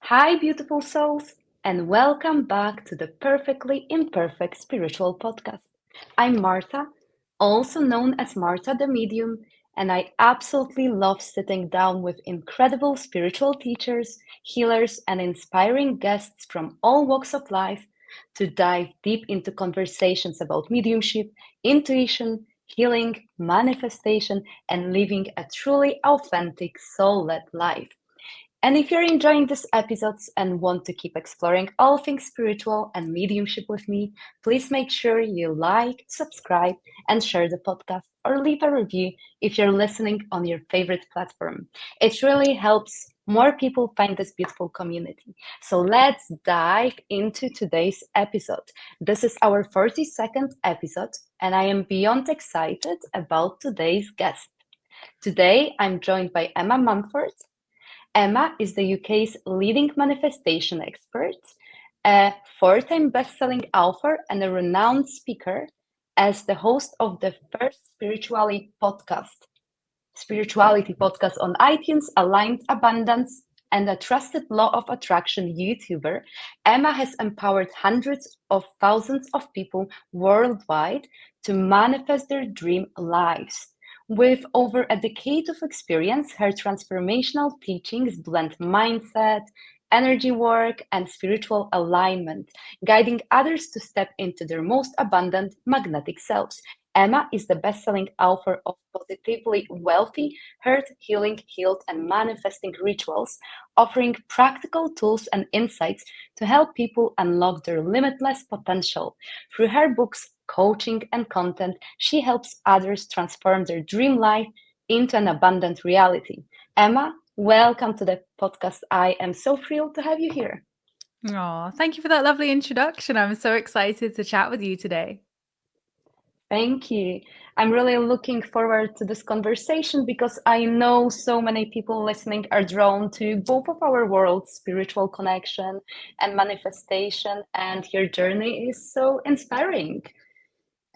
Hi, beautiful souls, and welcome back to the Perfectly Imperfect Spiritual Podcast. I'm Marta, also known as Marta the Medium, and I absolutely love sitting down with incredible spiritual teachers, healers, and inspiring guests from all walks of life to dive deep into conversations about mediumship, intuition, healing, manifestation, and living a truly authentic soul led life. And if you're enjoying these episodes and want to keep exploring all things spiritual and mediumship with me, please make sure you like, subscribe, and share the podcast or leave a review if you're listening on your favorite platform. It really helps more people find this beautiful community. So let's dive into today's episode. This is our 42nd episode, and I am beyond excited about today's guest. Today, I'm joined by Emma Mumford. Emma is the UK's leading manifestation expert, a four-time best-selling author, and a renowned speaker as the host of the first spirituality podcast on iTunes, Aligned Abundance, and a trusted law of attraction YouTuber. Emma has empowered hundreds of thousands of people worldwide to manifest their dream lives. With over a decade of experience, her transformational teachings blend mindset, energy work, and spiritual alignment, guiding others to step into their most abundant magnetic selves. Emma is the best-selling author of Positively Wealthy, Heart Healing, Healed, and Manifesting Rituals, offering practical tools and insights to help people unlock their limitless potential. Through her books, coaching, and content, she helps others transform their dream life into an abundant reality. Emma, welcome to the podcast. I am so thrilled to have you here. Oh, thank you for that lovely introduction. I'm so excited to chat with you today. Thank you. I'm really looking forward to this conversation because I know so many people listening are drawn to both of our worlds, spiritual connection and manifestation, and your journey is so inspiring.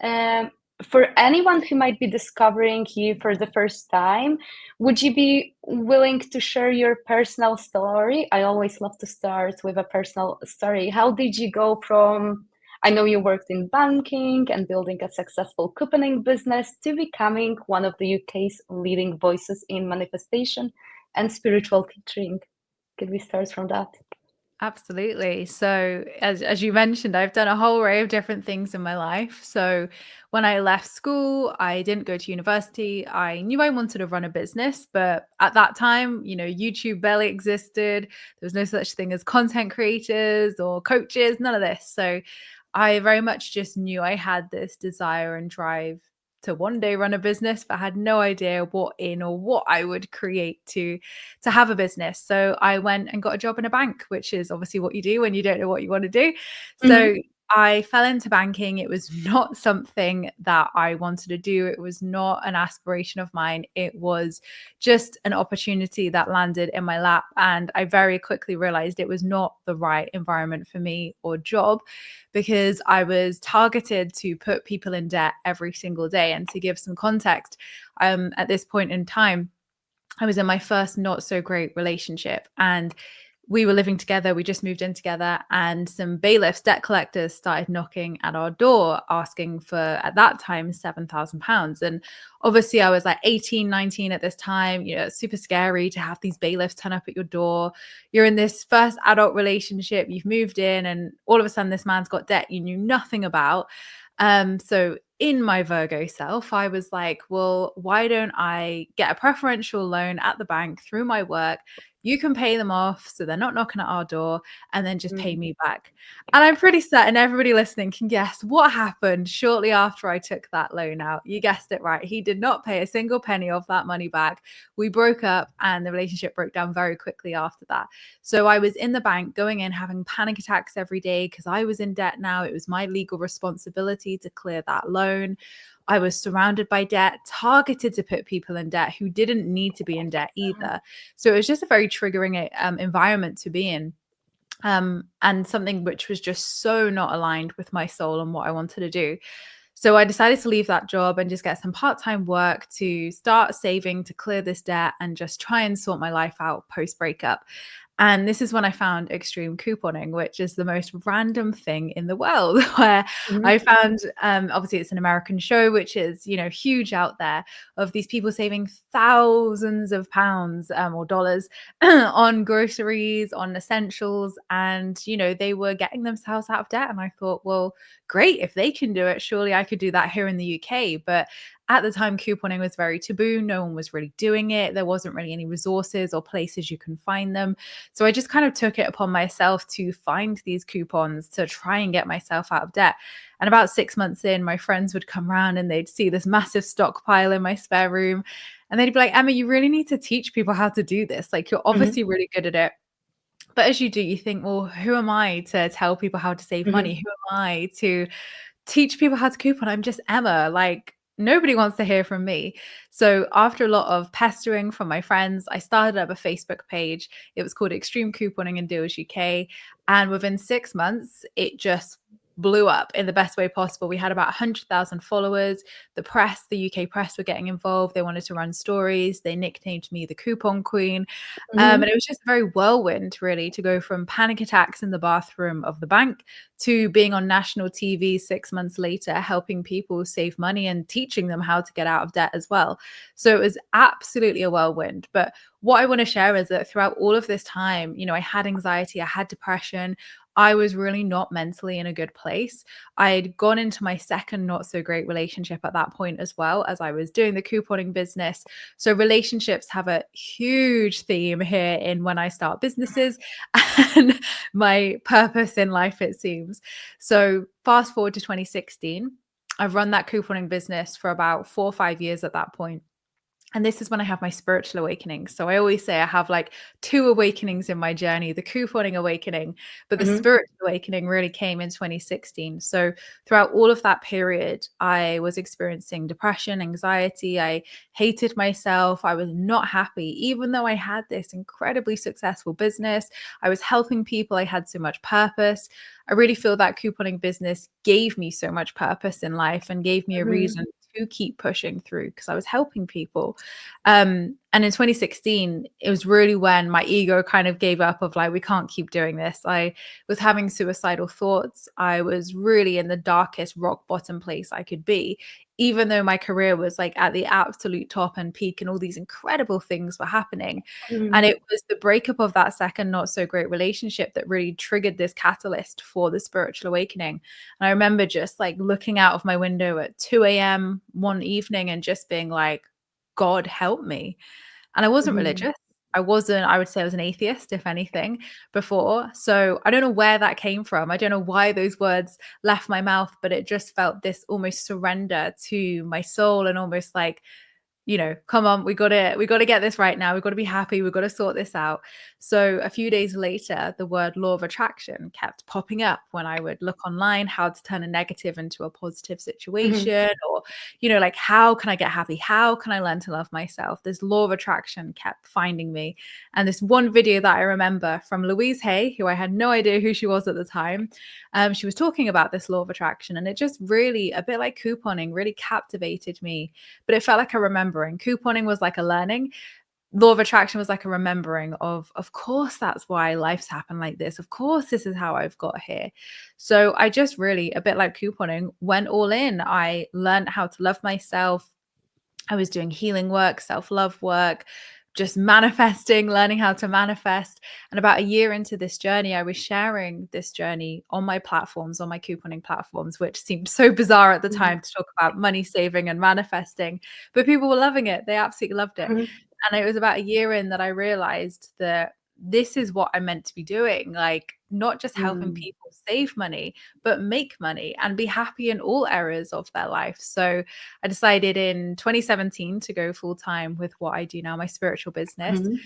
Um, for anyone who might be discovering you for the first time, would you be willing to share your personal story? I always love to start with a personal story. How did you go from, I know you worked in banking and building a successful couponing business, to becoming one of the UK's leading voices in manifestation and spiritual teaching? Could we start from that? Absolutely. So, as you mentioned, I've done a whole array of different things in my life. So, when I left school, I didn't go to university. I knew I wanted to run a business, but at that time, YouTube barely existed. There was no such thing as content creators or coaches, none of this. So, I very much just knew I had this desire and drive to one day run a business, but had no idea what I would create to have a business. So I went and got a job in a bank, which is obviously what you do when you don't know what you want to do. So I fell into banking. It was not something that I wanted to do. It was not an aspiration of mine. It was just an opportunity that landed in my lap. And I very quickly realized it was not the right environment for me or job, because I was targeted to put people in debt every single day. And to give some context, at this point in time, I was in my first not so great relationship, and we were living together. We just moved in together, and some bailiffs, debt collectors, started knocking at our door asking for, at that time, £7,000. And obviously I was like 18, 19 at this time. It's super scary to have these bailiffs turn up at your door. You're in this first adult relationship, you've moved in, and all of a sudden this man's got debt you knew nothing about. So in my Virgo self, I was like, well, why don't I get a preferential loan at the bank through my work? You can pay them off so they're not knocking at our door, and then just pay me back. And I'm pretty certain everybody listening can guess what happened shortly after I took that loan out. You guessed it right. He did not pay a single penny of that money back. We broke up, and the relationship broke down very quickly after that. So I was in the bank going in, having panic attacks every day because I was in debt now. It was my legal responsibility to clear that loan. I was surrounded by debt, targeted to put people in debt who didn't need to be in debt either. So it was just a very triggering environment to be in. And something which was just so not aligned with my soul and what I wanted to do. So I decided to leave that job and just get some part-time work to start saving to clear this debt and just try and sort my life out post breakup. And this is when I found extreme couponing, which is the most random thing in the world, where I Mhm. found, obviously it's an American show, which is, huge out there, of these people saving thousands of pounds, or dollars on groceries, on essentials. And, they were getting themselves out of debt. And I thought, well, great. If they can do it, surely I could do that here in the UK. But at the time, couponing was very taboo. No one was really doing it. There wasn't really any resources or places you can find them. So I just kind of took it upon myself to find these coupons to try and get myself out of debt. And about 6 months in, my friends would come around and they'd see this massive stockpile in my spare room. And they'd be like, Emma, you really need to teach people how to do this. Like, you're Mhm. obviously really good at it. But as you do, you think, well, who am I to tell people how to save money? Mhm. Who am I to teach people how to coupon? I'm just Emma. Like, nobody wants to hear from me. So after a lot of pestering from my friends, I started up a Facebook page. It was called Extreme Couponing and Deals UK. And within 6 months, it just blew up in the best way possible. We had about 100,000 followers. The press, the UK press, were getting involved. They wanted to run stories. They nicknamed me the Coupon Queen. And Mhm. it was just a very whirlwind, really, to go from panic attacks in the bathroom of the bank to being on national TV 6 months later, helping people save money and teaching them how to get out of debt as well. So it was absolutely a whirlwind. But what I want to share is that throughout all of this time, I had anxiety, I had depression. I was really not mentally in a good place. I'd gone into my second not so great relationship at that point as well, as I was doing the couponing business. So relationships have a huge theme here in when I start businesses and my purpose in life, it seems. So fast forward to 2016. I've run that couponing business for about 4 or 5 years at that point. And this is when I have my spiritual awakening. So I always say I have like two awakenings in my journey, the couponing awakening, but the Mhm. spiritual awakening really came in 2016. So throughout all of that period, I was experiencing depression, anxiety. I hated myself. I was not happy, even though I had this incredibly successful business. I was helping people. I had so much purpose. I really feel that couponing business gave me so much purpose in life and gave me a Mhm. reason to keep pushing through because I was helping people. And in 2016, it was really when my ego kind of gave up of like, we can't keep doing this. I was having suicidal thoughts. I was really in the darkest rock bottom place I could be, even though my career was like at the absolute top and peak and all these incredible things were happening. And Mhm. it was the breakup of that second not so great relationship that really triggered this catalyst for the spiritual awakening. And I remember just like looking out of my window at 2 a.m. one evening and just being like, God help me. And I wasn't Mhm. religious. I would say I was an atheist, if anything, before. So I don't know where that came from. I don't know why those words left my mouth, but it just felt this almost surrender to my soul and almost like, come on, we got to get this right now. We've got to be happy. We've got to sort this out. So a few days later, the word law of attraction kept popping up when I would look online how to turn a negative into a positive Mhm. situation, or, like how can I get happy? How can I learn to love myself? This law of attraction kept finding me. And this one video that I remember from Louise Hay, who I had no idea who she was at the time, she was talking about this law of attraction, and it just really, a bit like couponing, really captivated me, but it felt like a remembering. Couponing was like a learning. Law of attraction was like a remembering of course, that's why life's happened like this. Of course, this is how I've got here. So I just really, a bit like couponing, went all in. I learned how to love myself. I was doing healing work, self-love work, just manifesting, learning how to manifest. And about a year into this journey, I was sharing this journey on my platforms, on my couponing platforms, which seemed so bizarre at the Mhm. time to talk about money saving and manifesting. But people were loving it. They absolutely loved it. Mhm. And it was about a year in that I realized that this is what I'm meant to be doing. Like, not just helping Mm. people save money, but make money and be happy in all areas of their life. So I decided in 2017 to go full time with what I do now, my spiritual business. Mhm.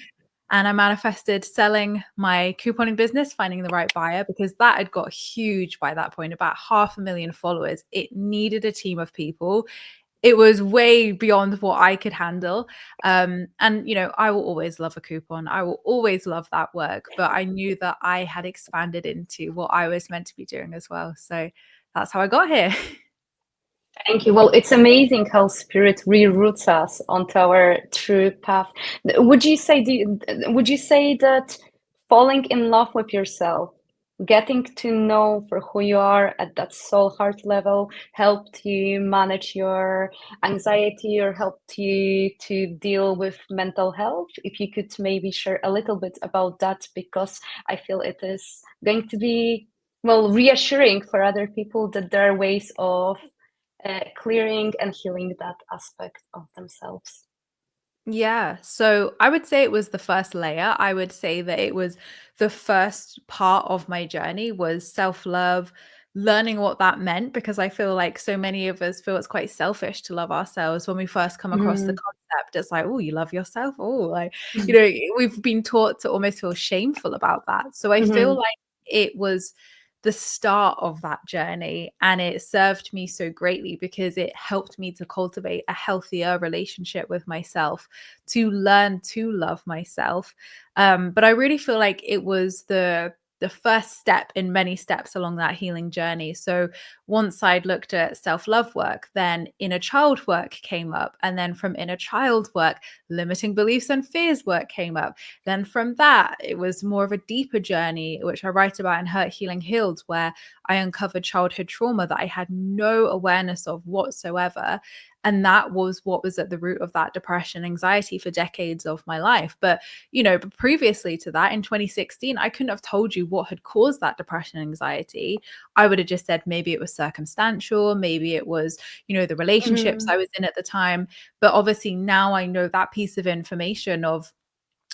And I manifested selling my couponing business, finding the right buyer, because that had got huge by that point, about 500,000 followers. It needed a team of people. It was way beyond what I could handle. And, I will always love a coupon. I will always love that work. But I knew that I had expanded into what I was meant to be doing as well. So that's how I got here. Thank you. Well, it's amazing how spirit reroutes us onto our true path. Would you say would you say that falling in love with yourself, getting to know for who you are at that soul heart level helped you manage your anxiety or helped you to deal with mental health? If you could maybe share a little bit about that, because I feel it is going to be, well, reassuring for other people that there are ways of clearing and healing that aspect of themselves. Yeah. So I would say it was the first layer. I would say that it was the first part of my journey was self-love, learning what that meant, because I feel like so many of us feel it's quite selfish to love ourselves when we first come across the Mm. concept. It's like, oh, you love yourself. Oh, like, you know, we've been taught to almost feel shameful about that. So I feel Mhm. like it was the start of that journey, and it served me so greatly because it helped me to cultivate a healthier relationship with myself, to learn to love myself. But I really feel like it was the first step in many steps along that healing journey. So once I'd looked at self-love work, then inner child work came up. And then from inner child work, limiting beliefs and fears work came up. Then from that, it was more of a deeper journey, which I write about in Hurt, Healing, Healed, where I uncovered childhood trauma that I had no awareness of whatsoever. And that was what was at the root of that depression, anxiety for decades of my life. But, you know, but previously to that in 2016, I couldn't have told you what had caused that depression, anxiety. I would have just said maybe it was circumstantial, maybe it was, you know, the relationships Mhm. I was in at the time. But obviously now I know that piece of information of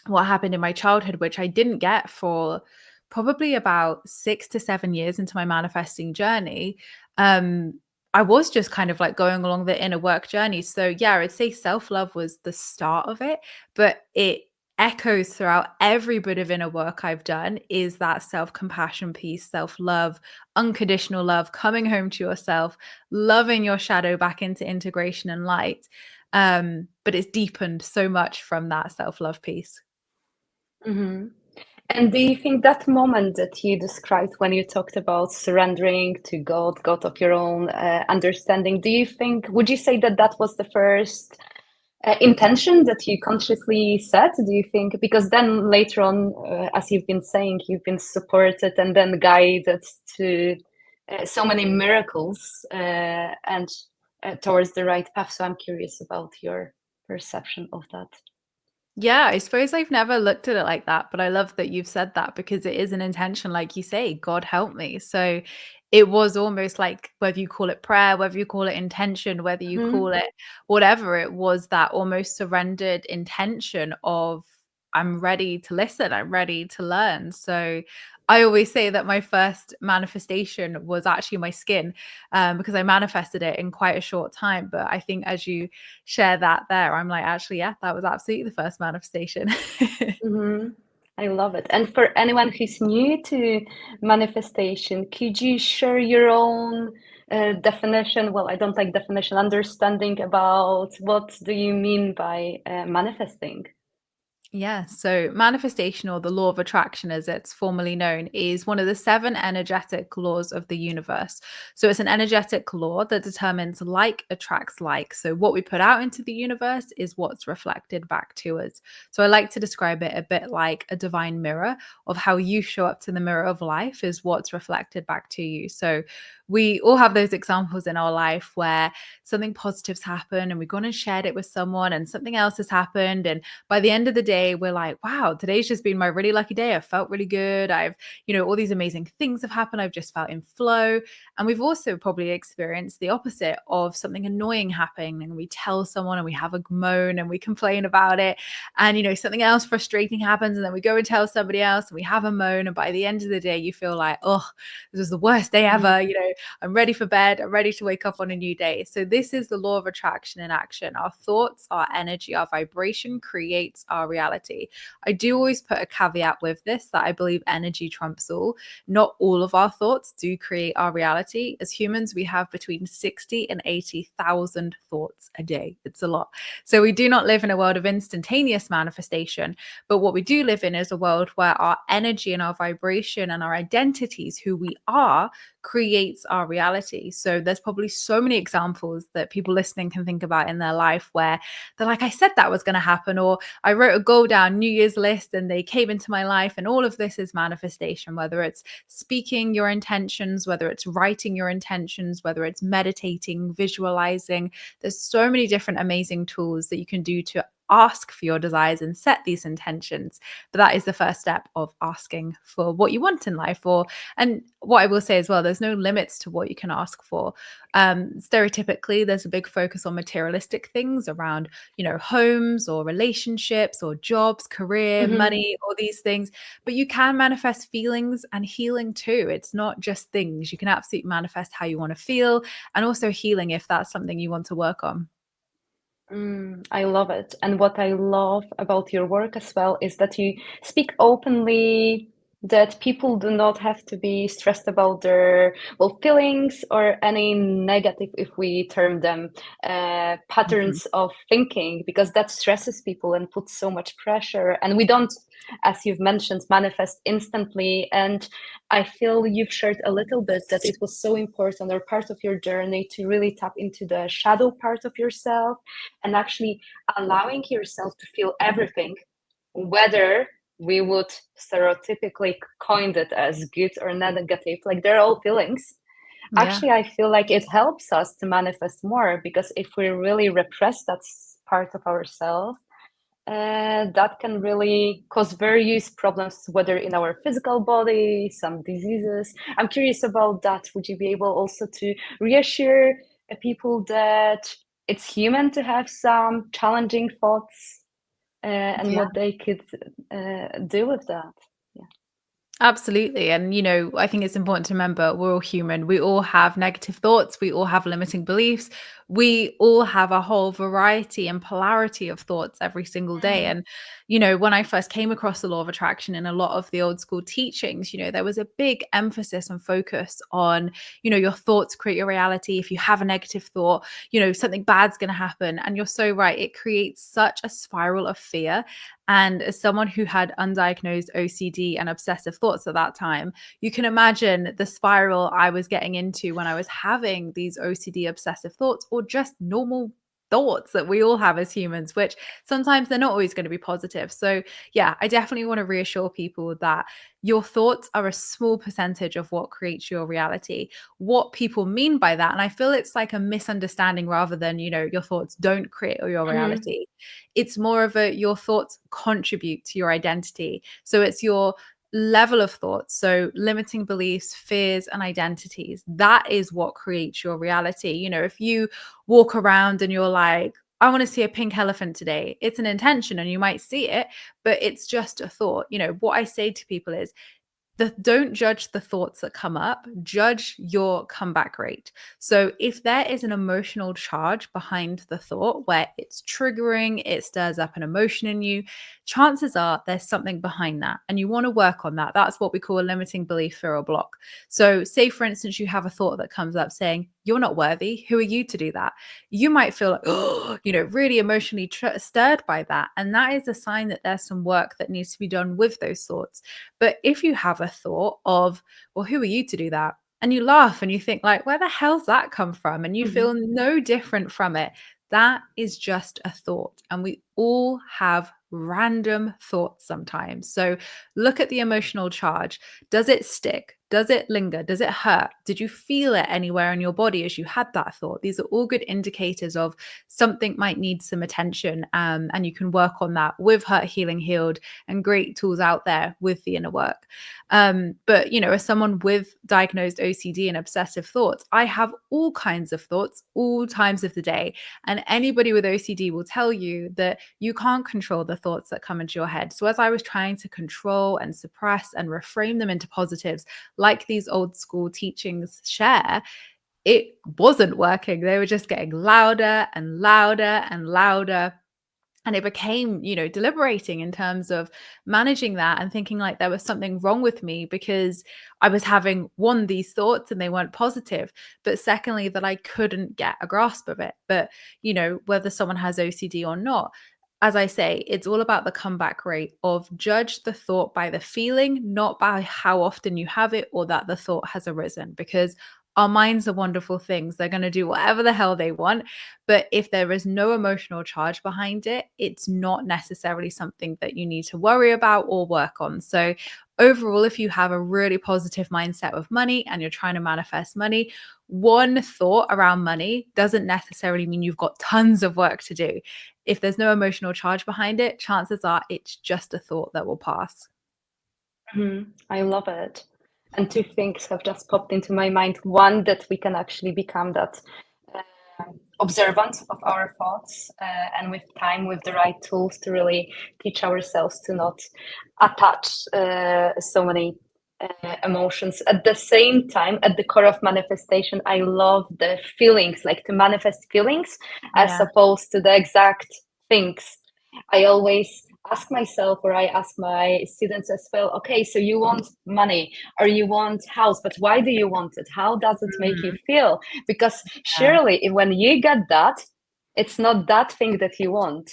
what happened in my childhood, which I didn't get for probably about 6 to 7 years into my manifesting journey. Um, I was just kind of like going along the inner work journey. So, yeah, I'd say self love was the start of it, but it echoes throughout every bit of inner work I've done is that self compassion piece, self love, unconditional love, coming home to yourself, loving your shadow back into integration and light. But it's deepened so much from that self love piece. Mhm. And do you think that moment that you described when you talked about surrendering to God, God of your own understanding, do you think, would you say that that was the first intention that you consciously set? Do you think, because then later on, as you've been saying, you've been supported and then guided to so many miracles and towards the right path. So I'm curious about your perception of that. Yeah, I suppose I've never looked at it like that, but I love that you've said that because it is an intention, like you say, God help me. So it was almost like whether you call it prayer, whether you call it intention, whether you call Mhm. it whatever, it was that almost surrendered intention of I'm ready to listen, I'm ready to learn. So I always say that my first manifestation was actually my skin, because I manifested it in quite a short time. But I think as you share that there, I'm like, actually, yeah, that was absolutely the first manifestation. Mhm. I love it. And for anyone who's new to manifestation, could you share your own definition? Well, I don't like definition, understanding about what do you mean by manifesting? Yeah, so manifestation, or the law of attraction as it's formally known, is one of the seven energetic laws of the universe. So it's an energetic law that determines like attracts like. So what we put out into the universe is what's reflected back to us. So I like to describe it a bit like a divine mirror of how you show up to the mirror of life is what's reflected back to you. So we all have those examples in our life where something positive's happened and we've gone and shared it with someone and something else has happened, and by the end of the day, we're like, wow, today's just been my really lucky day. I felt really good. I've, you know, all these amazing things have happened. I've just felt in flow. And we've also probably experienced the opposite of something annoying happening. And we tell someone and we have a moan and we complain about it. And, you know, something else frustrating happens. And then we go and tell somebody else and we have a moan. And by the end of the day, you feel like, oh, this was the worst day Mhm. ever. You know, I'm ready for bed. I'm ready to wake up on a new day. So this is the law of attraction in action. Our thoughts, our energy, our vibration creates our reality. I do always put a caveat with this that I believe energy trumps all. Not all of our thoughts do create our reality. As humans, we have between 60 and 80,000 thoughts a day. It's a lot. So we do not live in a world of instantaneous manifestation, but what we do live in is a world where our energy and our vibration and our identities, who we are, creates our reality. So there's probably so many examples that people listening can think about in their life where they're like, I said that was going to happen, or I wrote a goal go down New Year's list and they came into my life. And all of this is manifestation, whether it's speaking your intentions, whether it's writing your intentions, whether it's meditating, visualizing. There's so many different amazing tools that you can do to ask for your desires and set these intentions. But that is the first step of asking for what you want in life. Or and what I will say as well, there's no limits to what you can ask for. Stereotypically, there's a big focus on materialistic things around, homes or relationships or jobs, career, Mhm. money, all these things. But you can manifest feelings and healing too. It's not just things. You can absolutely manifest how you want to feel, and also healing if that's something you want to work on. I love it. And what I love about your work as well is that you speak openly, that people do not have to be stressed about their, well, feelings or any negative, if we term them, Mhm. patterns of thinking, because that stresses people and puts so much pressure. And we don't, as you've mentioned, manifest instantly. And I feel you've shared a little bit that it was so important or part of your journey to really tap into the shadow part of yourself and actually allowing yourself to feel everything, whether we would stereotypically coin it as good or negative, like they're all feelings. Yeah. Actually, I feel like it helps us to manifest more because if we really repress that part of ourselves, that can really cause various problems, whether in our physical body, some diseases. I'm curious about that. Would you be able also to reassure people that it's human to have some challenging thoughts and Yeah. what they could do with that? Yeah. Absolutely. And, I think it's important to remember we're all human. We all have negative thoughts. We all have limiting beliefs. We all have a whole variety and polarity of thoughts every single day. Mm. And, when I first came across the law of attraction in a lot of the old school teachings, there was a big emphasis and focus on, your thoughts create your reality. If you have a negative thought, something bad's going to happen. And you're so right. It creates such a spiral of fear. And as someone who had undiagnosed OCD and obsessive thoughts at that time, you can imagine the spiral I was getting into when I was having these OCD obsessive thoughts or just normal thoughts that we all have as humans, which sometimes they're not always going to be positive. So, yeah, I definitely want to reassure people that your thoughts are a small percentage of what creates your reality. What people mean by that, and I feel it's like a misunderstanding rather than, your thoughts don't create your Mhm. reality. It's more of a your thoughts contribute to your identity. So it's your level of thoughts. So limiting beliefs, fears, and identities. That is what creates your reality. If you walk around and you're like, I want to see a pink elephant today. It's an intention and you might see it, but it's just a thought. What I say to people is don't judge the thoughts that come up, judge your comeback rate. So if there is an emotional charge behind the thought where it's triggering, it stirs up an emotion in you, chances are there's something behind that and you want to work on that. That's what we call a limiting belief, fear, or block. So say for instance you have a thought that comes up saying you're not worthy, who are you to do that? You might feel like, oh, really emotionally stirred by that, and that is a sign that there's some work that needs to be done with those thoughts. But if you have a thought of, well, who are you to do that? And you laugh and you think, like, where the hell's that come from? And you Mhm. feel no different from it. That is just a thought. And we all have random thoughts sometimes. So look at the emotional charge. Does it stick? Does it linger? Does it hurt? Did you feel it anywhere in your body as you had that thought? These are all good indicators of something might need some attention. And you can work on that with Hurt Healing Healed and great tools out there with the inner work. But as someone with diagnosed OCD and obsessive thoughts, I have all kinds of thoughts all times of the day. And anybody with OCD will tell you that you can't control the thoughts that come into your head. So as I was trying to control and suppress and reframe them into positives, like these old school teachings share, it wasn't working. They were just getting louder and louder and louder. And it became, deliberating in terms of managing that and thinking like there was something wrong with me because I was having one, these thoughts and they weren't positive, but secondly, that I couldn't get a grasp of it. But, whether someone has OCD or not, as I say, it's all about the comeback rate of judge the thought by the feeling, not by how often you have it or that the thought has arisen. Because our minds are wonderful things. They're going to do whatever the hell they want. But if there is no emotional charge behind it, it's not necessarily something that you need to worry about or work on. So, overall, if you have a really positive mindset with money and you're trying to manifest money, one thought around money doesn't necessarily mean you've got tons of work to do. If there's no emotional charge behind it, chances are it's just a thought that will pass. I love it. And two things have just popped into my mind. One, that we can actually become that observant of our thoughts, and with time, with the right tools to really teach ourselves to not attach so many emotions. At the same time, at the core of manifestation, I love the feelings, like to manifest feelings as Yeah. opposed to the exact things. I always ask myself, or I ask my students as well, okay, so you want money or you want house, but why do you want it? How does it make you Mhm. feel? Because Yeah. surely when you get that, it's not that thing that you want.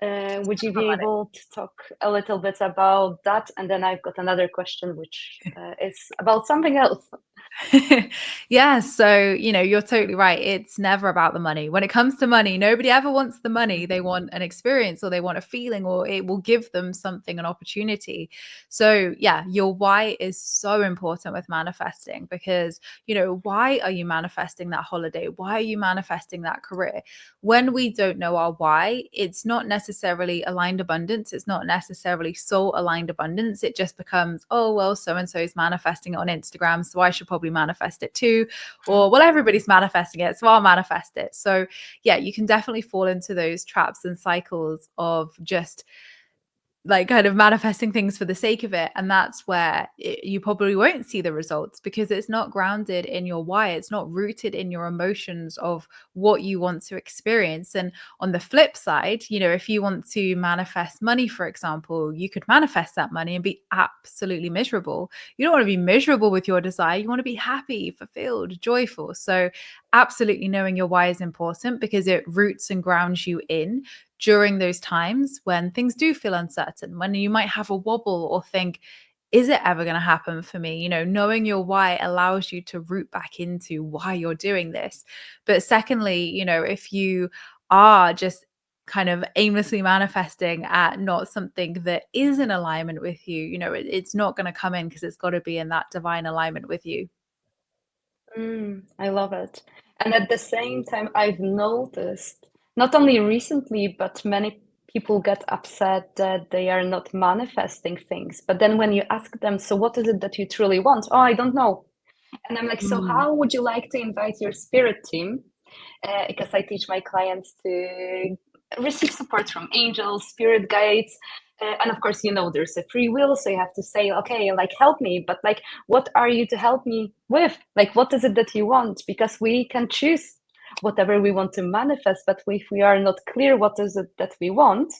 Would you be able to talk a little bit about that? And then I've got another question, which is about something else. Yeah, so you're totally right. It's never about the money. When it comes to money, nobody ever wants the money. They want an experience or they want a feeling or it will give them something, an opportunity. So, yeah, your why is so important with manifesting because, why are you manifesting that holiday? Why are you manifesting that career? When we don't know our why, it's not necessarily aligned abundance. It's not necessarily soul aligned abundance. It just becomes, oh, well, so and so is manifesting it on Instagram. So I should probably manifest it too. Or, well, everybody's manifesting it. So I'll manifest it. So, yeah, you can definitely fall into those traps and cycles of just like kind of manifesting things for the sake of it, and that's where you probably won't see the results because it's not grounded in your why. It's not rooted in your emotions of what you want to experience. And on the flip side, if you want to manifest money, for example, you could manifest that money and be absolutely miserable. You don't want to be miserable with your desire. You want to be happy, fulfilled, joyful. So absolutely knowing your why is important because it roots and grounds you in during those times when things do feel uncertain, when you might have a wobble or think, is it ever going to happen for me? Knowing your why allows you to root back into why you're doing this. But secondly, if you are just kind of aimlessly manifesting at not something that is in alignment with you, it's not going to come in because it's got to be in that divine alignment with you. I love it. And at the same time, I've noticed, not only recently, but many people get upset that they are not manifesting things. But then when you ask them, so what is it that you truly want? Oh, I don't know. And I'm like, so Mm. how would you like to invite your spirit team? Because I teach my clients to receive support from angels, spirit guides. And of course, there's a free will. So you have to say, okay, like, help me. But like, what are you to help me with? Like, what is it that you want? Because we can choose whatever we want to manifest. But if we are not clear what is it that we want,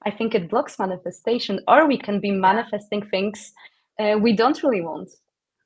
I think it blocks manifestation, or we can be manifesting things we don't really want.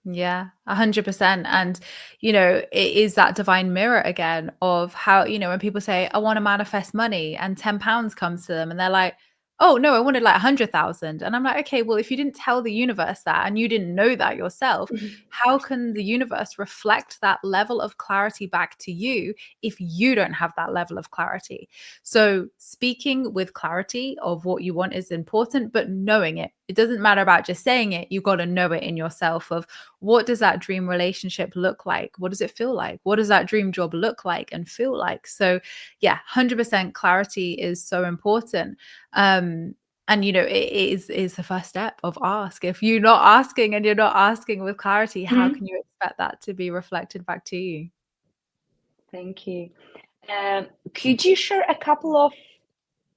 Yeah, 100%. And, it is that divine mirror again of how, when people say, I want to manifest money and £10 comes to them and they're like, oh, no, I wanted like 100,000. And I'm like, okay, well, if you didn't tell the universe that and you didn't know that yourself, how can the universe reflect that level of clarity back to you if you don't have that level of clarity? So, speaking with clarity of what you want is important, but knowing it. It doesn't matter about just saying it. You've got to know it in yourself of what does that dream relationship look like? What does it feel like? What does that dream job look like and feel like? So, yeah, 100% clarity is so important. And it is the first step of ask. If you're not asking and you're not asking with clarity, how Mhm. can you expect that to be reflected back to you? Thank you. Could you share a couple of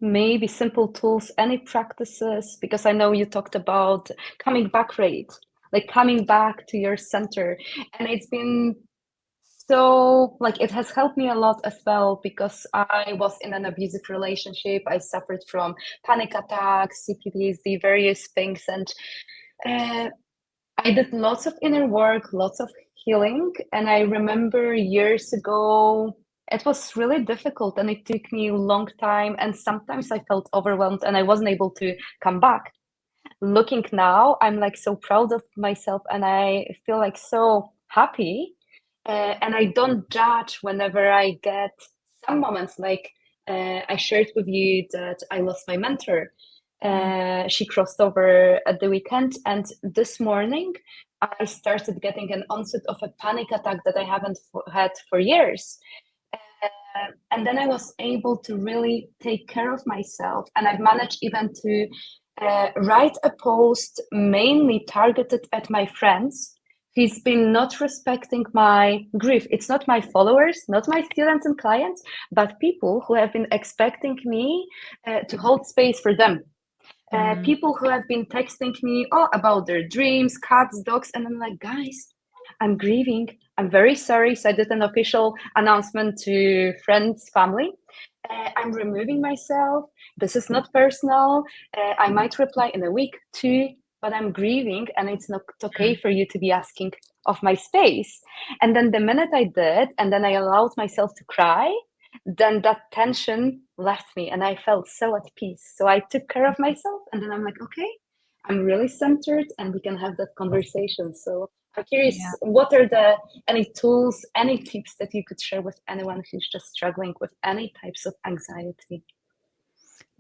maybe simple tools, any practices? Because I know you talked about coming back rate, like coming back to your center. And it's been so, like, it has helped me a lot as well because I was in an abusive relationship. I suffered from panic attacks, CPTSD, various things. And uh, I did lots of inner work, lots of healing. And I remember years ago, it was really difficult and it took me a long time. And sometimes I felt overwhelmed and I wasn't able to come back. Looking now, I'm like so proud of myself and I feel like so happy. And I don't judge whenever I get some moments like I shared with you that I lost my mentor. Mm, She crossed over at the weekend, and this morning I started getting an onset of a panic attack that I haven't had for years. And then I was able to really take care of myself. And I've managed even to write a post mainly targeted at my friends. He's been not respecting my grief. It's not my followers, not my students and clients, but people who have been expecting me to hold space for them. mm, People who have been texting me about their dreams, cats, dogs, and I'm like, guys, I'm grieving. I'm very sorry. So I did an official announcement to friends, family. I'm removing myself. This is not personal. I might reply in a week, two, but I'm grieving, and it's not okay mm. for you to be asking of my space. And then the minute I did, and then I allowed myself to cry, then that tension left me and I felt so at peace. So I took care of myself and then I'm like, okay, I'm really centered and we can have that conversation. So I'm curious, Yeah. what are the any tools, any tips that you could share with anyone who's just struggling with any types of anxiety?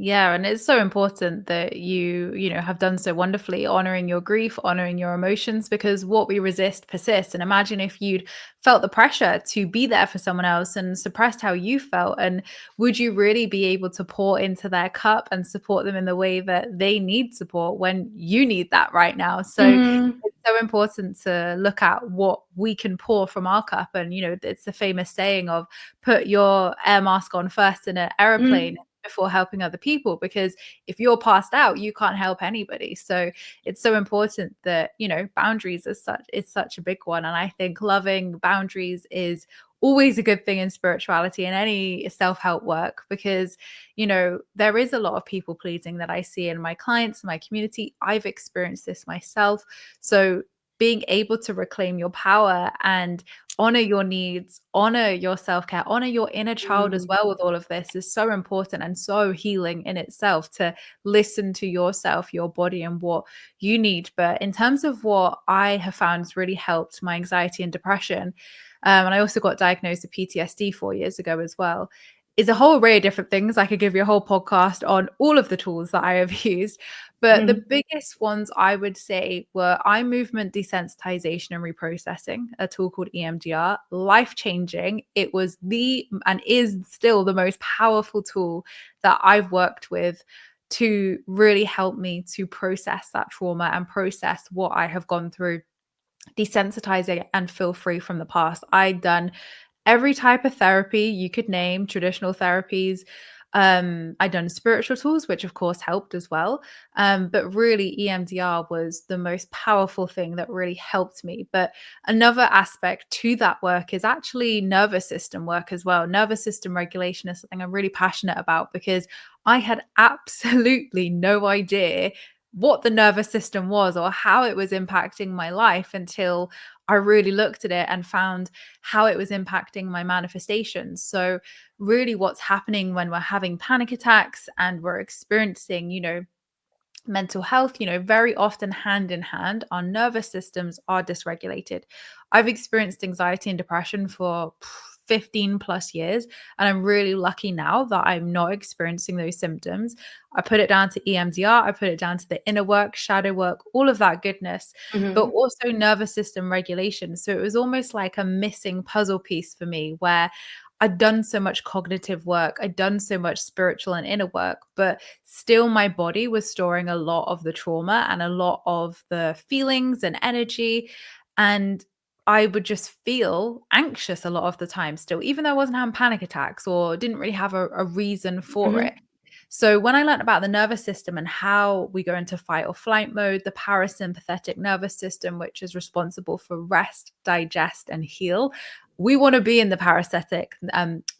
Yeah, and it's so important that you have done so wonderfully, honoring your grief, honoring your emotions, because what we resist persists. And imagine if you'd felt the pressure to be there for someone else and suppressed how you felt. And would you really be able to pour into their cup and support them in the way that they need support when you need that right now? So Mm, it's so important to look at what we can pour from our cup. And, it's the famous saying of put your air mask on first in an aeroplane mm, before helping other people, because if you're passed out you can't help anybody. So it's so important that boundaries is such a big one, and I think loving boundaries is always a good thing in spirituality and any self-help work, because there is a lot of people pleasing that I see in my clients, in my community. I've experienced this myself. So being able to reclaim your power and honor your needs, honor your self-care, honor your inner child as mm, well with all of this is so important and so healing in itself, to listen to yourself, your body, and what you need. But in terms of what I have found has really helped my anxiety and depression, and I also got diagnosed with PTSD 4 years ago as well, is a whole array of different things. I could give you a whole podcast on all of the tools that I have used. But the mm, biggest ones I would say were eye movement desensitization and reprocessing, a tool called EMDR, life changing. It was and is still the most powerful tool that I've worked with to really help me to process that trauma and process what I have gone through, desensitizing and feel free from the past. I'd done every type of therapy you could name, traditional therapies. I'd done spiritual tools, which of course helped as well. But really, EMDR was the most powerful thing that really helped me. But another aspect to that work is actually nervous system work as well. Nervous system regulation is something I'm really passionate about, because I had absolutely no idea what the nervous system was or how it was impacting my life until I really looked at it and found how it was impacting my manifestations. So, really, what's happening when we're having panic attacks and we're experiencing, mental health, very often hand in hand, our nervous systems are dysregulated. I've experienced anxiety and depression for 15 plus years, and I'm really lucky now that I'm not experiencing those symptoms. I put it down to EMDR, I put it down to the inner work, shadow work, all of that goodness, but mm, also nervous system regulation. So it was almost like a missing puzzle piece for me, where I'd done so much cognitive work, I'd done so much spiritual and inner work, but still my body was storing a lot of the trauma and a lot of the feelings and energy. And I would just feel anxious a lot of the time still, even though I wasn't having panic attacks or didn't really have a reason for it. mm, So when I learned about the nervous system and how we go into fight or flight mode, the parasympathetic nervous system, which is responsible for rest, digest, and heal, we want to be in the parasympathetic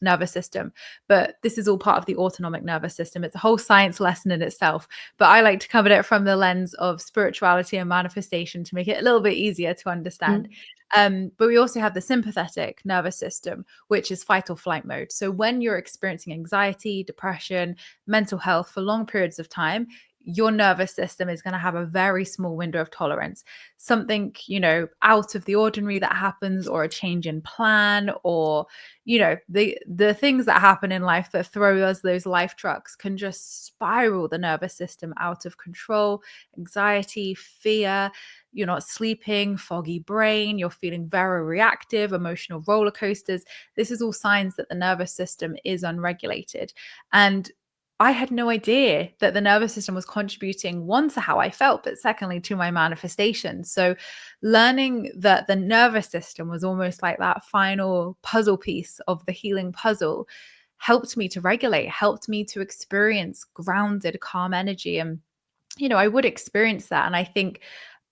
nervous system, but this is all part of the autonomic nervous system. It's a whole science lesson in itself, but I like to cover it from the lens of spirituality and manifestation to make it a little bit easier to understand. mm, But we also have the sympathetic nervous system, which is fight or flight mode. So when you're experiencing anxiety, depression, mental health for long periods of time, your nervous system is going to have a very small window of tolerance. Something, out of the ordinary that happens, or a change in plan, or the things that happen in life that throw us those life trucks can just spiral the nervous system out of control. Anxiety, fear, you're not sleeping, foggy brain, you're feeling very reactive, emotional roller coasters. This is all signs that the nervous system is unregulated. And I had no idea that the nervous system was contributing, one, to how I felt, but secondly, to my manifestation. So, learning that the nervous system was almost like that final puzzle piece of the healing puzzle helped me to regulate, helped me to experience grounded, calm energy. And, I would experience that. And I think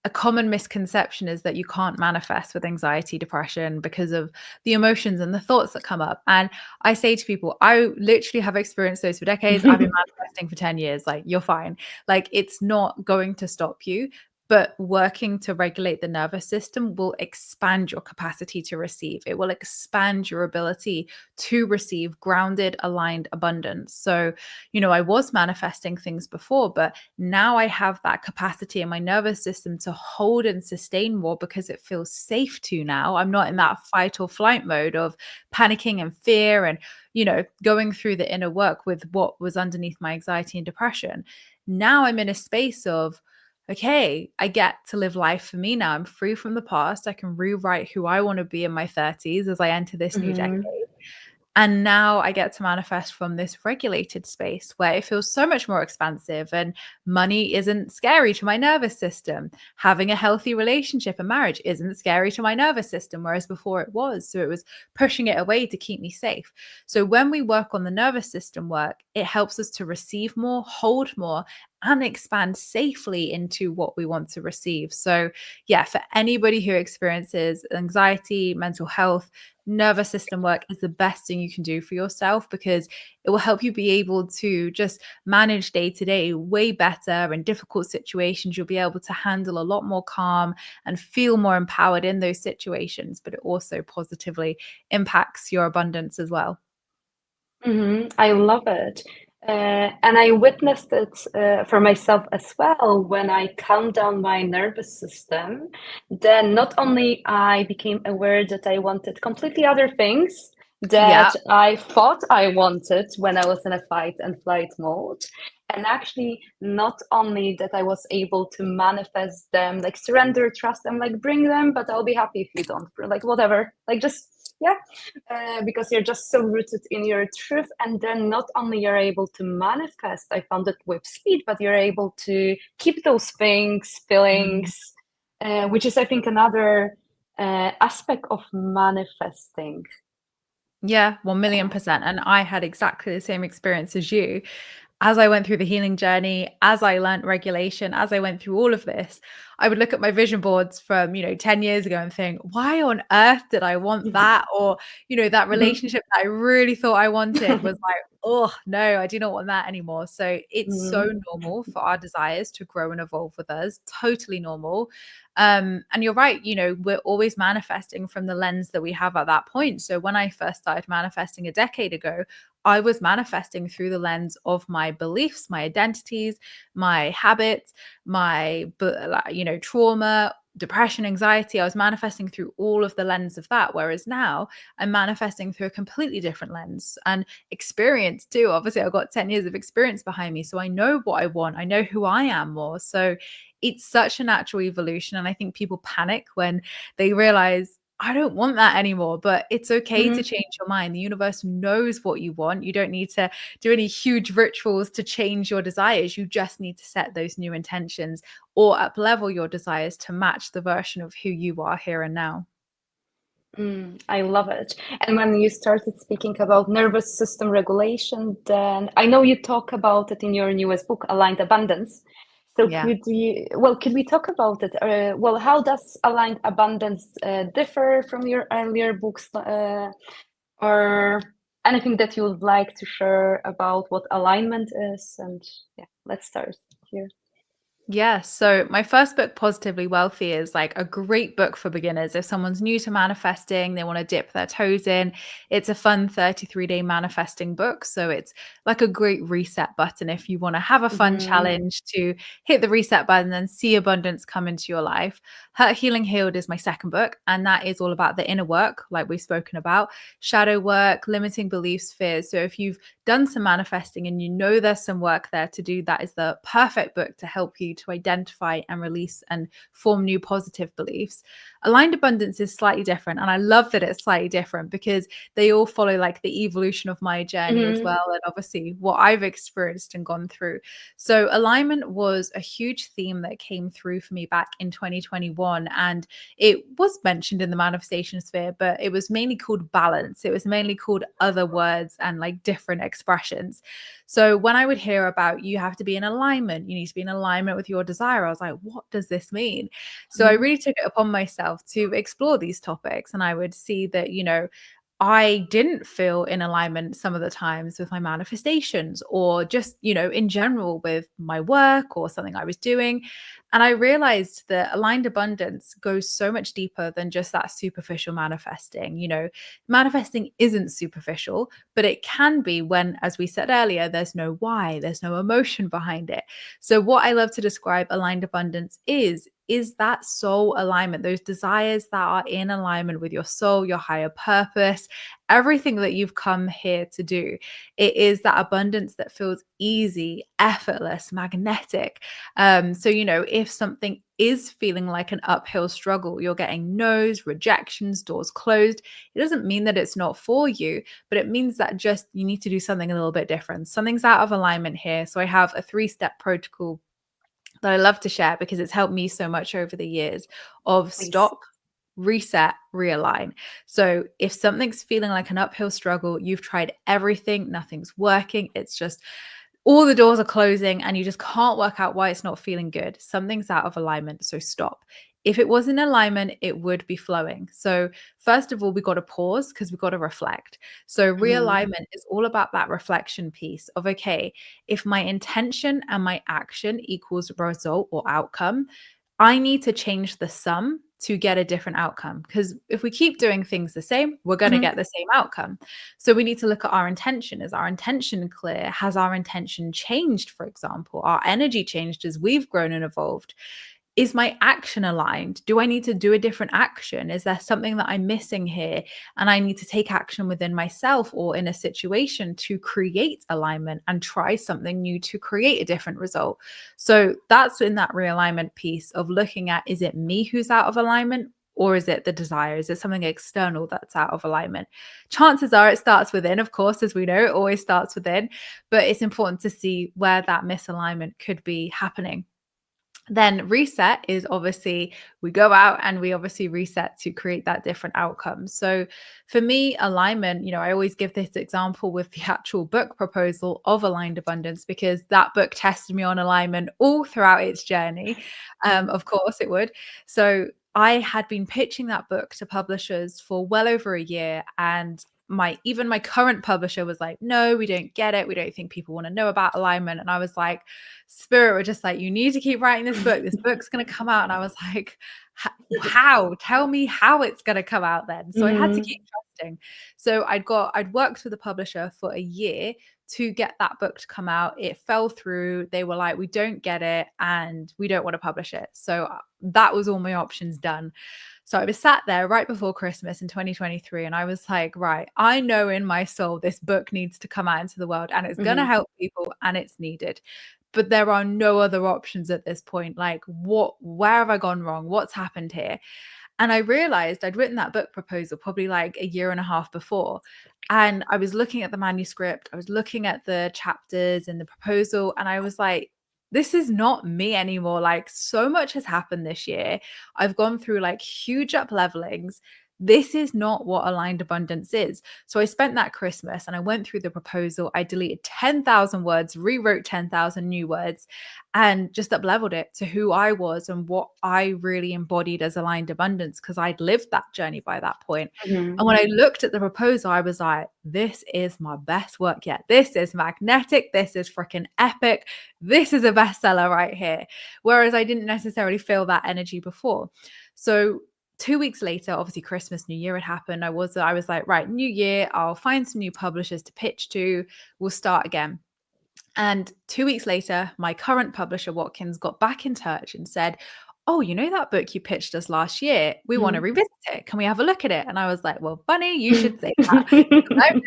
a common misconception is that you can't manifest with anxiety, depression because of the emotions and the thoughts that come up. And I say to people, I literally have experienced those for decades. I've been manifesting for 10 years. Like, you're fine. Like, it's not going to stop you. But working to regulate the nervous system will expand your capacity to receive. It will expand your ability to receive grounded, aligned abundance. So, I was manifesting things before, but now I have that capacity in my nervous system to hold and sustain more because it feels safe to now. I'm not in that fight or flight mode of panicking and fear and, going through the inner work with what was underneath my anxiety and depression. Now I'm in a space of, okay, I get to live life for me now. I'm free from the past. I can rewrite who I want to be in my 30s as I enter this new decade. Mhm. And now I get to manifest from this regulated space where it feels so much more expansive, and money isn't scary to my nervous system. Having a healthy relationship and marriage isn't scary to my nervous system, whereas before it was. So it was pushing it away to keep me safe. So when we work on the nervous system work, it helps us to receive more, hold more, and expand safely into what we want to receive. So, yeah, for anybody who experiences anxiety, mental health, nervous system work is the best thing you can do for yourself, because it will help you be able to just manage day to day way better. In difficult situations, you'll be able to handle a lot more calm and feel more empowered in those situations, but it also positively impacts your abundance as well. I love it. And I witnessed it for myself as well. When I calmed down my nervous system, then not only I became aware that I wanted completely other things that Yeah. I thought I wanted when I was in a fight and flight mode. And actually, not only that I was able to manifest them, like surrender, trust them, like bring them, but I'll be happy if you don't, like whatever, like just, yeah, because you're just so rooted in your truth. And then not only you're able to manifest, I found it with speed, but you're able to keep those things, Mm. feelings, which is, I think, another aspect of manifesting. Yeah, 1,000,000%. And I had exactly the same experience as you. As I went through the healing journey, as I learned regulation, as I went through all of this, I would look at my vision boards from, 10 years ago and think, why on earth did I want that? Or, that relationship that I really thought I wanted was like, oh, no, I do not want that anymore. So it's so normal for our desires to grow and evolve with us, totally normal. And you're right, we're always manifesting from the lens that we have at that point. So when I first started manifesting a decade ago, I was manifesting through the lens of my beliefs, my identities, my habits, trauma, depression, anxiety. I was manifesting through all of the lens of that. Whereas now I'm manifesting through a completely different lens and experience too. Obviously, I've got 10 years of experience behind me. So I know what I want. I know who I am more. So it's such a natural evolution. And I think people panic when they realize, I don't want that anymore, but it's okay to change your mind. The universe knows what you want. You don't need to do any huge rituals to change your desires. You just need to set those new intentions or up level your desires to match the version of who you are here and now. I love it. And when you started speaking about nervous system regulation, then I know you talk about it in your newest book, Aligned Abundance. So Yeah. could we talk about it? Well, how does Aligned Abundance differ from your earlier books, or anything that you would like to share about what alignment is? And yeah, let's start here. Yes. So my first book, Positively Wealthy, is like a great book for beginners. If someone's new to manifesting, they want to dip their toes in. It's a fun 33-day manifesting book. So it's like a great reset button if you want to have a fun Mm-hmm. challenge to hit the reset button and see abundance come into your life. Hurt, Healing, Healed is my second book. And that is all about the inner work, like we've spoken about, shadow work, limiting beliefs, fears. So if you've done some manifesting and you know there's some work there to do, that is the perfect book to help you to identify and release and form new positive beliefs. Aligned Abundance is slightly different. And I love that it's slightly different because they all follow like the evolution of my journey as Mm-hmm. well. And obviously what I've experienced and gone through. So alignment was a huge theme that came through for me back in 2021. And it was mentioned in the manifestation sphere, but it was mainly called balance. It was mainly called other words and like different expressions. So when I would hear about you have to be in alignment, you need to be in alignment with your desire, I was like, what does this mean? So I Mm-hmm. really took it upon myself to explore these topics. And I would see that, I didn't feel in alignment some of the times with my manifestations or just, in general with my work or something I was doing. And I realized that aligned abundance goes so much deeper than just that superficial manifesting. Manifesting isn't superficial, but it can be when, as we said earlier, there's no why, there's no emotion behind it. So, what I love to describe aligned abundance is that soul alignment, those desires that are in alignment with your soul, your higher purpose, everything that you've come here to do. It is that abundance that feels easy, effortless, magnetic. So, if something is feeling like an uphill struggle, you're getting no's, rejections, doors closed, it doesn't mean that it's not for you, but it means that just you need to do something a little bit different. Something's out of alignment here. So I have a 3-step protocol that I love to share because it's helped me so much over the years of Please. stop, reset, realign. So if something's feeling like an uphill struggle, you've tried everything, nothing's working, it's just all the doors are closing and you just can't work out why it's not feeling good. Something's out of alignment. So stop. If it was in alignment, it would be flowing. So, first of all, we got to pause because we got to reflect. So, Mm-hmm. realignment is all about that reflection piece of, okay, if my intention and my action equals result or outcome, I need to change the sum to get a different outcome. Because if we keep doing things the same, we're going to Mm-hmm. get the same outcome. So we need to look at our intention. Is our intention clear? Has our intention changed, for example? Our energy changed as we've grown and evolved? Is my action aligned? Do I need to do a different action? Is there something that I'm missing here? And I need to take action within myself or in a situation to create alignment and try something new to create a different result. So that's in that realignment piece of looking at, is it me who's out of alignment? Or is it the desire? Is it something external that's out of alignment? Chances are it starts within, of course, as we know, it always starts within, but it's important to see where that misalignment could be happening. Then reset is obviously we go out and we obviously reset to create that different outcome. So for me, alignment, I always give this example with the actual book proposal of Aligned Abundance because that book tested me on alignment all throughout its journey. Of course it would. So I had been pitching that book to publishers for well over a year, and my current publisher was like, no, we don't get it, we don't think people want to know about alignment. And I was like, spirit were just like, you need to keep writing this book's going to come out. And I was like, how, tell me how it's going to come out then. So I had to Mm-hmm. keep trusting. So I'd worked with the publisher for a year to get that book to come out. It fell through. They were like, we don't get it and we don't want to publish it. So that was all my options done. So I was sat there right before Christmas in 2023 and I was like, right, I know in my soul this book needs to come out into the world and it's going to Mm-hmm. help people and it's needed. But there are no other options at this point. Like, where have I gone wrong? What's happened here? And I realized I'd written that book proposal probably like a year and a half before. And I was looking at the manuscript, I was looking at the chapters and the proposal, and I was like, this is not me anymore. Like, so much has happened this year. I've gone through like huge up levelings. This is not what aligned abundance is. So I spent that Christmas and I went through the proposal. I deleted 10,000 words, rewrote 10,000 new words, and just up leveled it to who I was and what I really embodied as aligned abundance, because I'd lived that journey by that point. Mhm. And when I looked at the proposal, I was like, this is my best work yet. This is magnetic. This is freaking epic. This is a bestseller right here. Whereas I didn't necessarily feel that energy before. So 2 weeks later, obviously Christmas, New Year had happened. I was like, right, new year, I'll find some new publishers to pitch to. We'll start again. And 2 weeks later, my current publisher, Watkins, got back in touch and said, oh, you know that book you pitched us last year? We want to Mhm. revisit it. Can we have a look at it? And I was like, well, funny, you should say that. 'Cause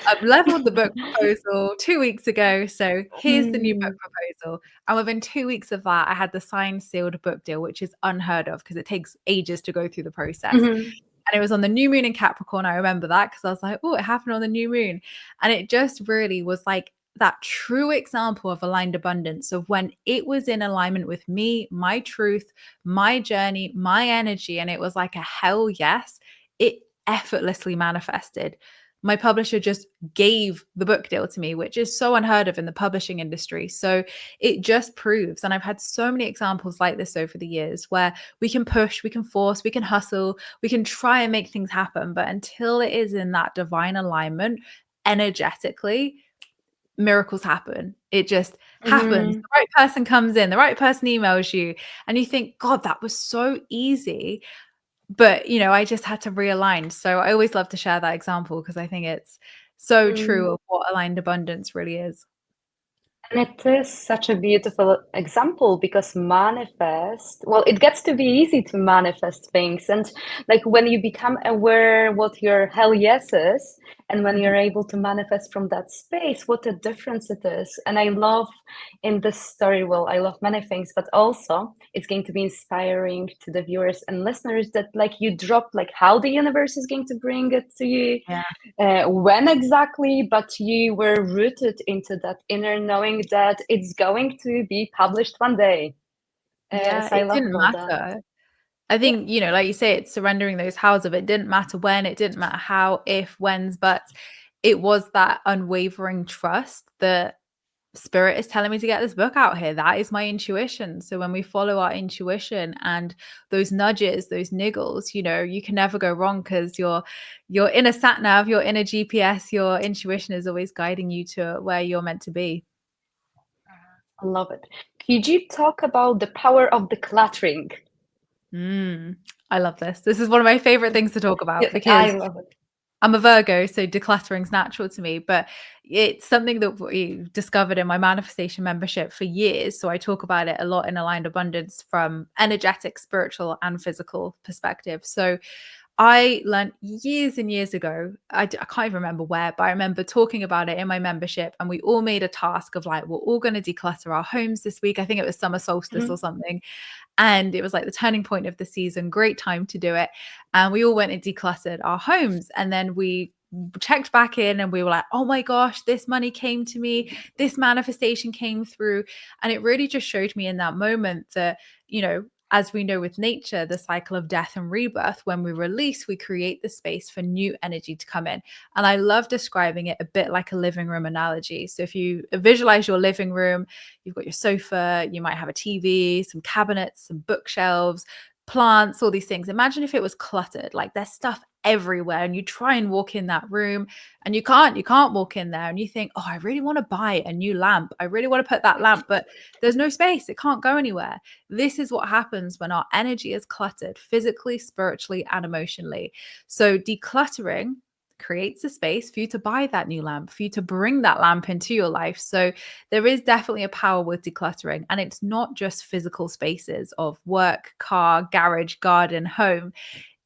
I've leveled the book proposal 2 weeks ago. So here's the new book Mm. proposal. And within 2 weeks of that, I had the signed, sealed book deal, which is unheard of because it takes ages to go through the process. Mhm. And it was on the new moon in Capricorn. I remember that because I was like, oh, it happened on the new moon. And it just really was like that true example of aligned abundance, of when it was in alignment with me, my truth, my journey, my energy. And it was like a hell yes, it effortlessly manifested. My publisher just gave the book deal to me, which is so unheard of in the publishing industry. So it just proves, and I've had so many examples like this over the years, where we can push, we can force, we can hustle, we can try and make things happen. But until it is in that divine alignment energetically, miracles happen. It just happens. Mhm. The right person comes in, the right person emails you, and you think, God, that was so easy. But, I just had to realign. So I always love to share that example because I think it's so Mm. true of what aligned abundance really is. And it is such a beautiful example because well, it gets to be easy to manifest things. And like when you become aware what your hell yes is, and when Mhm. you're able to manifest from that space, what a difference it is. And I love in this story, well, I love many things, but also it's going to be inspiring to the viewers and listeners that like you drop like how the universe is going to bring it to you, Yeah. when exactly, but you were rooted into that inner knowing that it's going to be published one day. Yeah, So I it love didn't all that. matter. I Yeah. think, like you say, it's surrendering those hows of it didn't matter when, it didn't matter how, if, whens, but it was that unwavering trust that spirit is telling me to get this book out here. That is my intuition. So when we follow our intuition and those nudges, those niggles, you can never go wrong because your inner sat nav, your inner GPS, your intuition is always guiding you to where you're meant to be. I love it. Could you talk about the power of decluttering? I love this. This is one of my favorite things to talk Yeah, about I because love it. I'm a Virgo, so decluttering's natural to me, but it's something that we discovered in my manifestation membership for years. So I talk about it a lot in Aligned Abundance from energetic, spiritual, and physical perspective. So I learned years and years ago, I can't even remember where, but I remember talking about it in my membership, and we all made a task of like, we're all going to declutter our homes this week. I think it was summer solstice or Mhm. something. And it was like the turning point of the season, great time to do it. And we all went and decluttered our homes. And then we checked back in and we were like, oh my gosh, this money came to me, this manifestation came through. And it really just showed me in that moment that, as we know with nature, the cycle of death and rebirth, when we release, we create the space for new energy to come in. And I love describing it a bit like a living room analogy. So if you visualize your living room, you've got your sofa, you might have a TV, some cabinets, some bookshelves, plants, all these things. Imagine if it was cluttered, like there's stuff everywhere, and you try and walk in that room and you can't walk in there, and you think, oh, I really want to buy a new lamp. I really want to put that lamp, but there's no space. It can't go anywhere. This is what happens when our energy is cluttered physically, spiritually, and emotionally. So decluttering creates a space for you to buy that new lamp, for you to bring that lamp into your life. So there is definitely a power with decluttering. And it's not just physical spaces of work, car, garage, garden, home.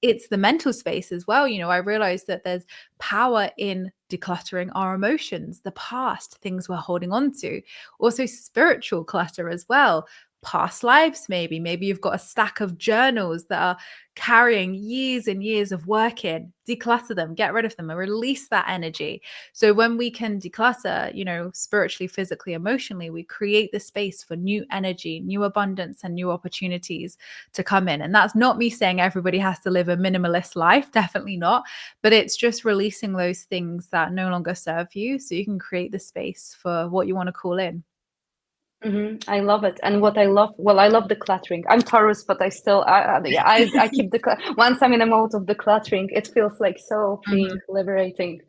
It's the mental space as well. I realized that there's power in decluttering our emotions, the past, things we're holding on to, also spiritual clutter as well. past lives. Maybe you've got a stack of journals that are carrying years and years of work in. Declutter them, get rid of them, and release that energy. So when we can declutter, spiritually, physically, emotionally, we create the space for new energy, new abundance, and new opportunities to come in. And that's not me saying everybody has to live a minimalist life, definitely not, but it's just releasing those things that no longer serve you so you can create the space for what you want to call in. I love it. And what I love, well, I love decluttering. I'm Taurus, but I still, yeah, I keep once I'm in a mode of decluttering, it feels like so freeing, Mhm. liberating.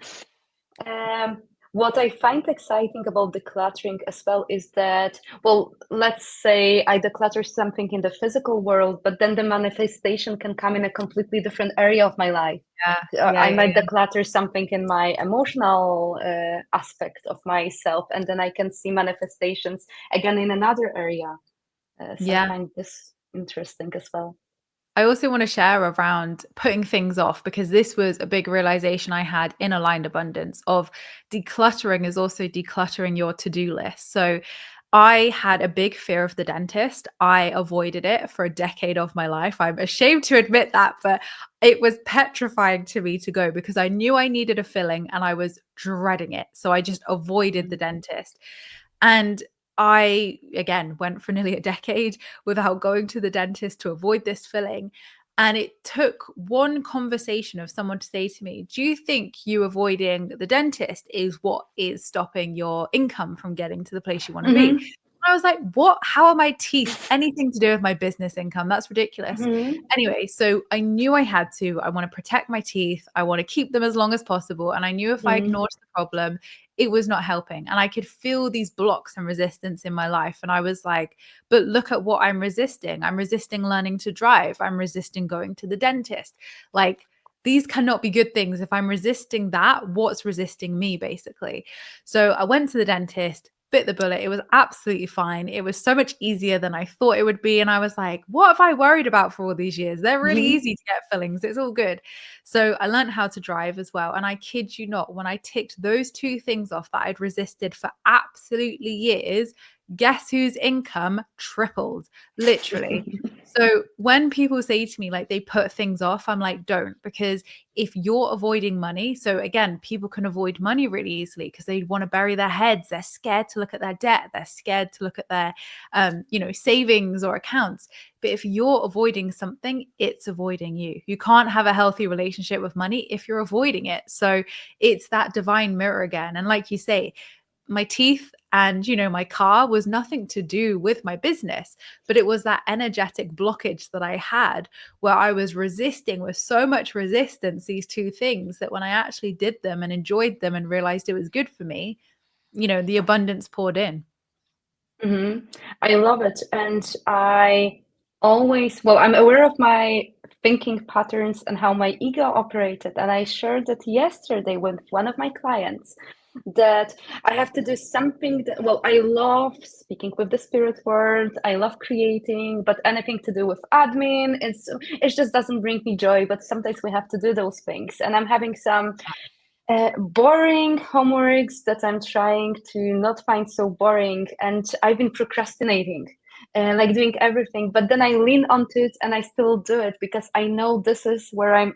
What I find exciting about decluttering as well is that, well, let's say I declutter something in the physical world, but then the manifestation can come in a completely different area of my life. Yeah, yeah, I yeah, might yeah. declutter something in my emotional aspect of myself, and then I can see manifestations again in another area. So I Yeah. find this interesting as well. I also want to share around putting things off, because this was a big realization I had in Aligned Abundance of decluttering is also decluttering your to-do list. So I had a big fear of the dentist. I avoided it for a decade of my life. I'm ashamed to admit that, but it was petrifying to me to go because I knew I needed a filling and I was dreading it. So I just avoided the Mhm. dentist. And I, again, went for nearly a decade without going to the dentist to avoid this filling. And it took one conversation of someone to say to me, do you think you avoiding the dentist is what is stopping your income from getting to the place you want to be? Mhm. I was like, what? How are my teeth anything to do with my business income? That's ridiculous. Mhm. Anyway, so I knew I had to. I want to protect my teeth. I want to keep them as long as possible. And I knew if I Mhm. ignored the problem, it was not helping. And I could feel these blocks and resistance in my life. And I was like, but look at what I'm resisting. I'm resisting learning to drive. I'm resisting going to the dentist. Like, these cannot be good things. If I'm resisting that, what's resisting me, basically? So I went to the dentist, bit the bullet. It was absolutely fine. It was so much easier than I thought it would be. And I was like, what have I worried about for all these years? They're really Mhm. easy to get fillings. It's all good. So I learned how to drive as well. And I kid you not, when I ticked those two things off that I'd resisted for absolutely years, guess whose income tripled? Literally. So when people say to me, like, they put things off, I'm like, don't, because if you're avoiding money, so again, people can avoid money really easily because they want to bury their heads. They're scared to look at their debt. They're scared to look at their, savings or accounts. But if you're avoiding something, it's avoiding you. You can't have a healthy relationship with money if you're avoiding it. So it's that divine mirror again. And like you say, my teeth and my car was nothing to do with my business, but it was that energetic blockage that I had where I was resisting with so much resistance these two things that when I actually did them and enjoyed them and realized it was good for me, the abundance poured in. Mhm. I love it. And I'm aware of my thinking patterns and how my ego operated. And I shared it yesterday with one of my clients that I have to do something that, well, I love speaking with the spirit world. I love creating, but anything to do with admin, it just doesn't bring me joy. But sometimes we have to do those things. And I'm having some boring homeworks that I'm trying to not find so boring, and I've been procrastinating, like doing everything. But then I lean onto it and I still do it because I know this is where I'm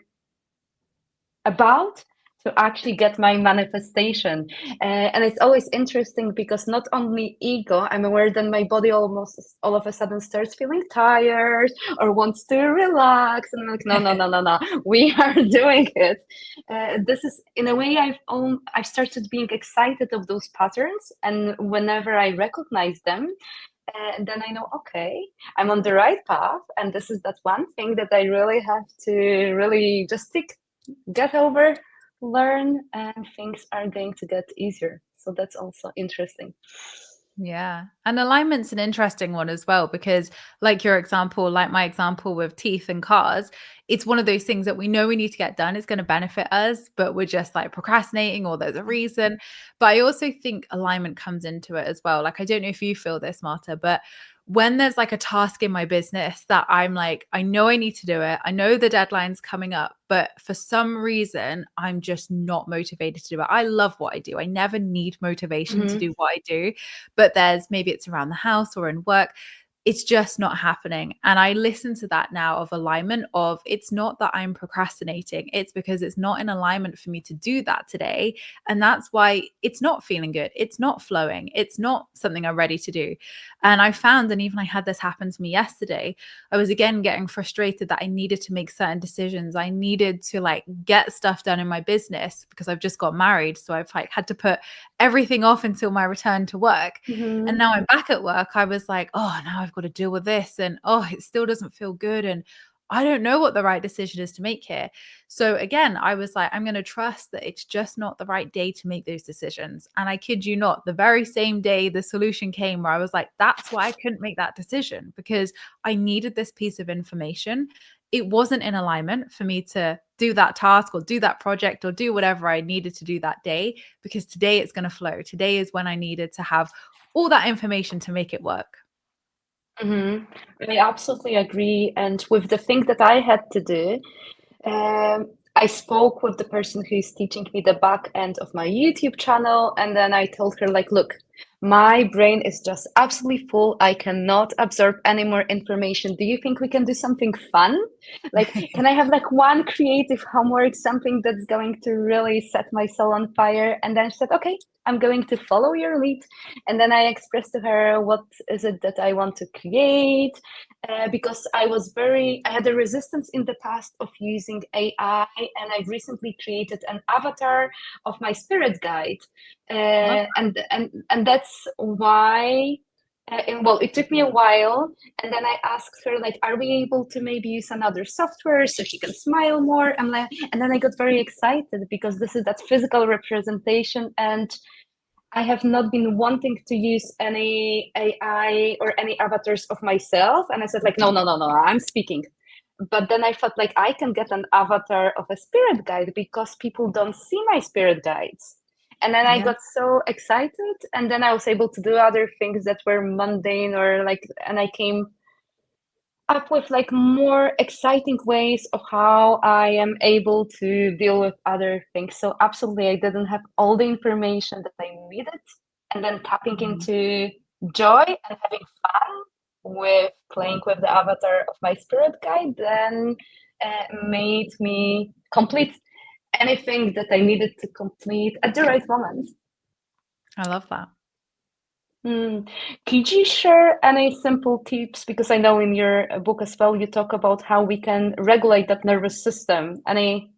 about to actually get my manifestation. And it's always interesting because not only ego, I'm aware that my body almost all of a sudden starts feeling tired or wants to relax. And I'm like, no, no, no, no, no, we are doing it. This is, in a way, I've started being excited of those patterns. And whenever I recognize them, and then I know, okay, I'm on the right path. And this is that one thing that I really have to really just get over, learn, and things are going to get easier. So that's also interesting. Yeah. And alignment's an interesting one as well, because like your example, like my example with teeth and cars, it's one of those things that we know we need to get done. It's going to benefit us, but we're just like procrastinating or there's a reason. But I also think alignment comes into it as well. Like, I don't know if you feel this, Marta, but when there's like a task in my business that I'm like, I know I need to do it. I know the deadline's coming up, but for some reason, I'm just not motivated to do it. I love what I do. I never need motivation to Mhm. do what I do, but maybe it's around the house or in work. it's just not happening. And I listen to that now of alignment of it's not that I'm procrastinating, it's because it's not in alignment for me to do that today. And that's why it's not feeling good. It's not flowing. It's not something I'm ready to do. And I found, and even I had this happen to me yesterday, I was again getting frustrated that I needed to make certain decisions. I needed to like get stuff done in my business because I've just got married. So I've like had to put everything off until my return to work. And Mm-hmm. now I'm back at work. I was like, oh, now I've got to deal with this. And oh, it still doesn't feel good. And I don't know what the right decision is to make here. So again, I was like, I'm going to trust that it's just not the right day to make those decisions. And I kid you not, the very same day the solution came where I was like, that's why I couldn't make that decision, because I needed this piece of information. It wasn't in alignment for me to do that task or do that project or do whatever I needed to do that day, because today it's going to flow. Today is when I needed to have all that information to make it work. Mm-hmm. I absolutely agree. And with the thing that I had to do, I spoke with the person who's teaching me the back end of my YouTube channel, and then I told her, like, look, my brain is just absolutely full. I cannot absorb any more information. Do you think we can do something fun? Like, can I have like one creative homework, something that's going to really set my soul on fire? And then she said, okay, I'm going to follow your lead. And then I expressed to her what is it that I want to create, because I had a resistance in the past of using AI, and I've recently created an avatar of my spirit guide, Love and that's why. Well, it took me a while, and then I asked her, like, "Are we able to maybe use another software so she can smile more?" I'm like, and then I got very excited because this is that physical representation, and I have not been wanting to use any AI or any avatars of myself. And I said, like, no, no, no, no, I'm speaking. But then I felt like I can get an avatar of a spirit guide because people don't see my spirit guides. And then I Yeah. got so excited. And then I was able to do other things that were mundane, or like, and I came up with like more exciting ways of how I am able to deal with other things. So absolutely, I didn't have all the information that I needed, and then tapping Mhm. into joy and having fun with playing with the avatar of my spirit guide then made me complete anything that I needed to complete at the right moment. I love that. Mm. Could you share any simple tips? Because I know in your book as well, you talk about how we can regulate that nervous system. A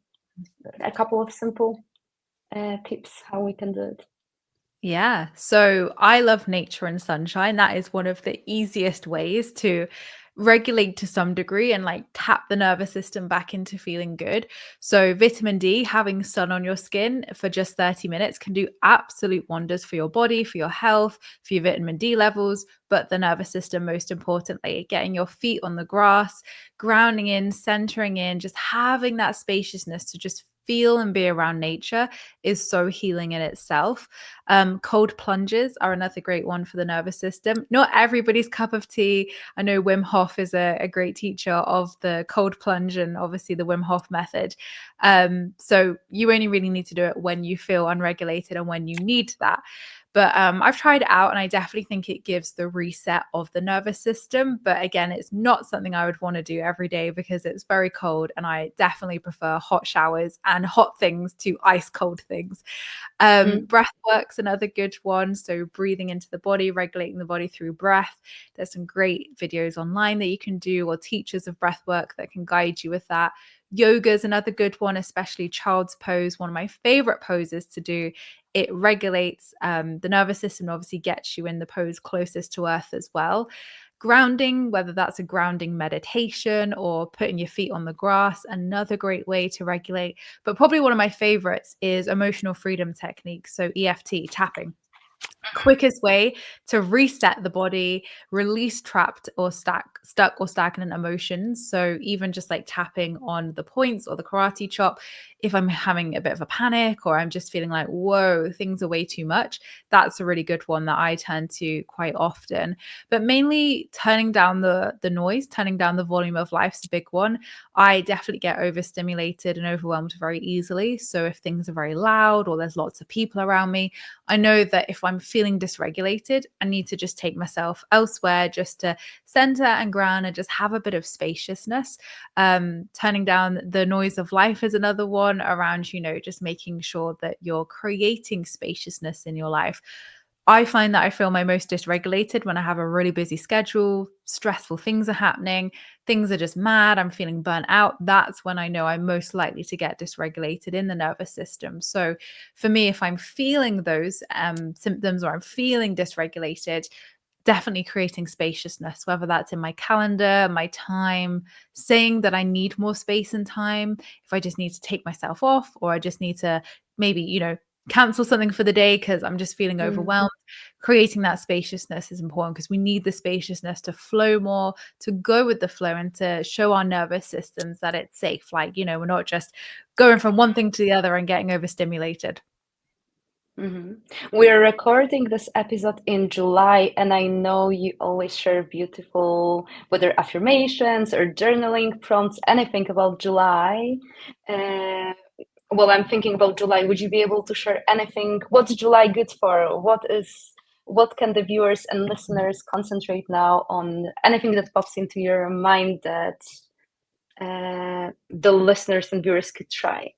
couple of simple tips how we can do it. Yeah. So I love nature and sunshine. That is one of the easiest ways to regulate to some degree and like tap the nervous system back into feeling good. So vitamin D, having sun on your skin for just 30 minutes can do absolute wonders for your body, for your health, for your vitamin D levels, but the nervous system, most importantly, getting your feet on the grass, grounding in, centering in, just having that spaciousness to just feel and be around nature is so healing in itself. Cold plunges are another great one for the nervous system. Not everybody's cup of tea. I know Wim Hof is a great teacher of the cold plunge and obviously the Wim Hof method. So you only really need to do it when you feel unregulated and when you need that. But I've tried it out and I definitely think it gives the reset of the nervous system. But again, it's not something I would want to do every day because it's very cold and I definitely prefer hot showers and hot things to ice cold things. Mm. Breath work's another good one. So breathing into the body, regulating the body through breath. There's some great videos online that you can do, or teachers of breath work that can guide you with that. Yoga is another good one, especially child's pose, one of my favorite poses to do. It regulates the nervous system, obviously gets you in the pose closest to earth as well. Grounding, whether that's a grounding meditation or putting your feet on the grass, another great way to regulate. But probably one of my favorites is emotional freedom techniques. So EFT, tapping. Quickest way to reset the body, release trapped or stuck or stagnant emotions. So even just like tapping on the points or the karate chop, if I'm having a bit of a panic or I'm just feeling like, whoa, things are way too much, that's a really good one that I turn to quite often. But mainly turning down the noise, turning down the volume of life's a big one. I definitely get overstimulated and overwhelmed very easily. So if things are very loud or there's lots of people around me, I know that if I'm feeling dysregulated, I need to just take myself elsewhere just to center and ground and just have a bit of spaciousness. Turning down the noise of life is another one around, just making sure that you're creating spaciousness in your life. I find that I feel my most dysregulated when I have a really busy schedule, stressful things are happening, things are just mad, I'm feeling burnt out. That's when I know I'm most likely to get dysregulated in the nervous system. So for me, if I'm feeling those symptoms or I'm feeling dysregulated, definitely creating spaciousness, whether that's in my calendar, my time, saying that I need more space and time, if I just need to take myself off, or I just need to maybe, cancel something for the day because I'm just feeling Mm. overwhelmed. Creating that spaciousness is important because we need the spaciousness to flow more, to go with the flow, and to show our nervous systems that it's safe. Like, we're not just going from one thing to the other and getting overstimulated. Mhm. We're recording this episode in July, and I know you always share beautiful, whether affirmations or journaling prompts, anything about July. Uh, well, I'm thinking about July. Would you be able to share anything? What's July good for? What can the viewers and listeners concentrate now on? Anything that pops into your mind that the listeners and viewers could try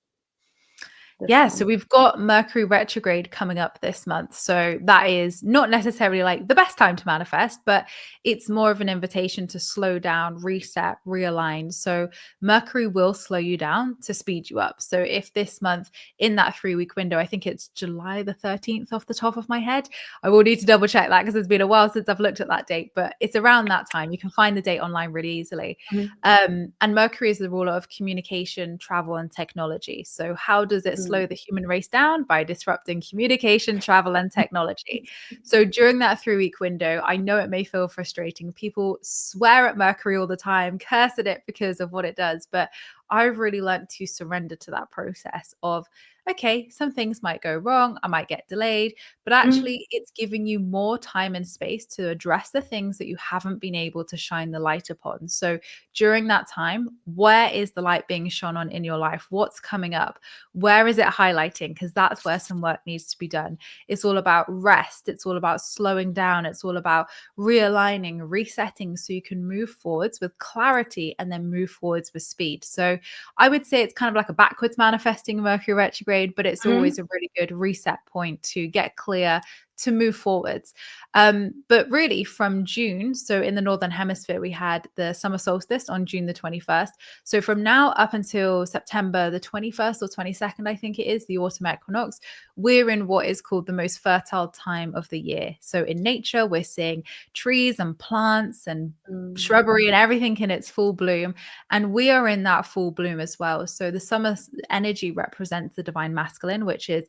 this Yeah, so month? we've got Mercury retrograde coming up this month. So that is not necessarily like the best time to manifest, but it's more of an invitation to slow down, reset, realign. So Mercury will slow you down to speed you up. So if this month in that 3-week window, I think it's July the 13th off the top of my head. I will need to double check that because it's been a while since I've looked at that date, but it's around that time. You can find the date online really easily. Mhm. And Mercury is the ruler of communication, travel, and technology. So, how does it slow the human race down? By disrupting communication, travel, and technology. So, during that 3-week window, I know it may feel frustrating. People swear at Mercury all the time, curse at it because of what it does. But I've really learned to surrender to that process of, okay, some things might go wrong, I might get delayed, but Mm. actually, it's giving you more time and space to address the things that you haven't been able to shine the light upon. So, during that time, where is the light being shone on in your life? What's coming up? Where is it highlighting? Because that's where some work needs to be done. It's all about rest. It's all about slowing down. It's all about realigning, resetting so you can move forwards with clarity and then move forwards with speed. So I would say it's kind of like a backwards manifesting Mercury retrograde, but it's always Mhm. a really good reset point to get clear, to move forwards. But really, from June, so in the Northern Hemisphere, we had the summer solstice on June the 21st. So from now up until September the 21st or 22nd, I think it is, the autumn equinox, we're in what is called the most fertile time of the year. So in nature, we're seeing trees and plants and Mm. shrubbery and everything in its full bloom. And we are in that full bloom as well. So the summer energy represents the divine masculine, which is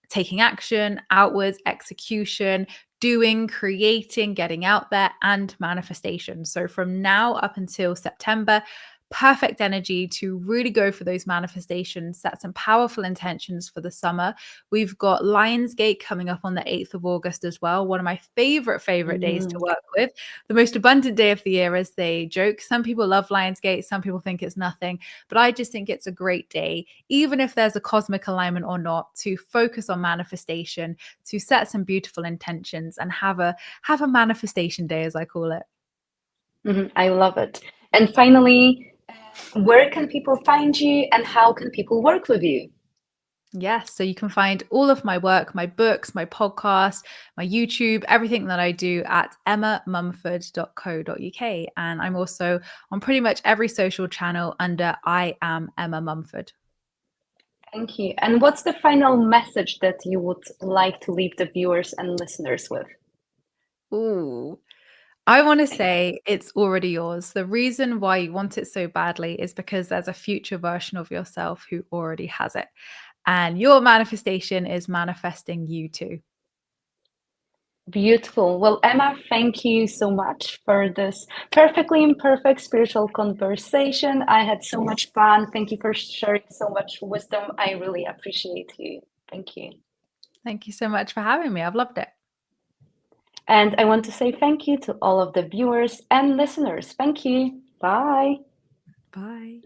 taking action, outwards, execution, doing, creating, getting out there, and manifestation. So from now up until September, perfect energy to really go for those manifestations, set some powerful intentions for the summer. We've got Lionsgate coming up on the 8th of August as well. One of my favorite days to Mm. work with. The most abundant day of the year, as they joke. Some people love Lionsgate, some people think it's nothing, but I just think it's a great day, even if there's a cosmic alignment or not, to focus on manifestation, to set some beautiful intentions and have a manifestation day, as I call it. Mhm. I love it. And finally, where can people find you and how can people work with you? Yes, so you can find all of my work, my books, my podcast, my YouTube, everything that I do at emmamumford.co.uk. And I'm also on pretty much every social channel under I am Emma Mumford. Thank you. And what's the final message that you would like to leave the viewers and listeners with? Ooh, I want to say it's already yours. The reason why you want it so badly is because there's a future version of yourself who already has it. And your manifestation is manifesting you too. Beautiful. Well, Emma, thank you so much for this perfectly imperfect spiritual conversation. I had so much fun. Thank you for sharing so much wisdom. I really appreciate you. Thank you. Thank you so much for having me. I've loved it. And I want to say thank you to all of the viewers and listeners. Thank you. Bye. Bye.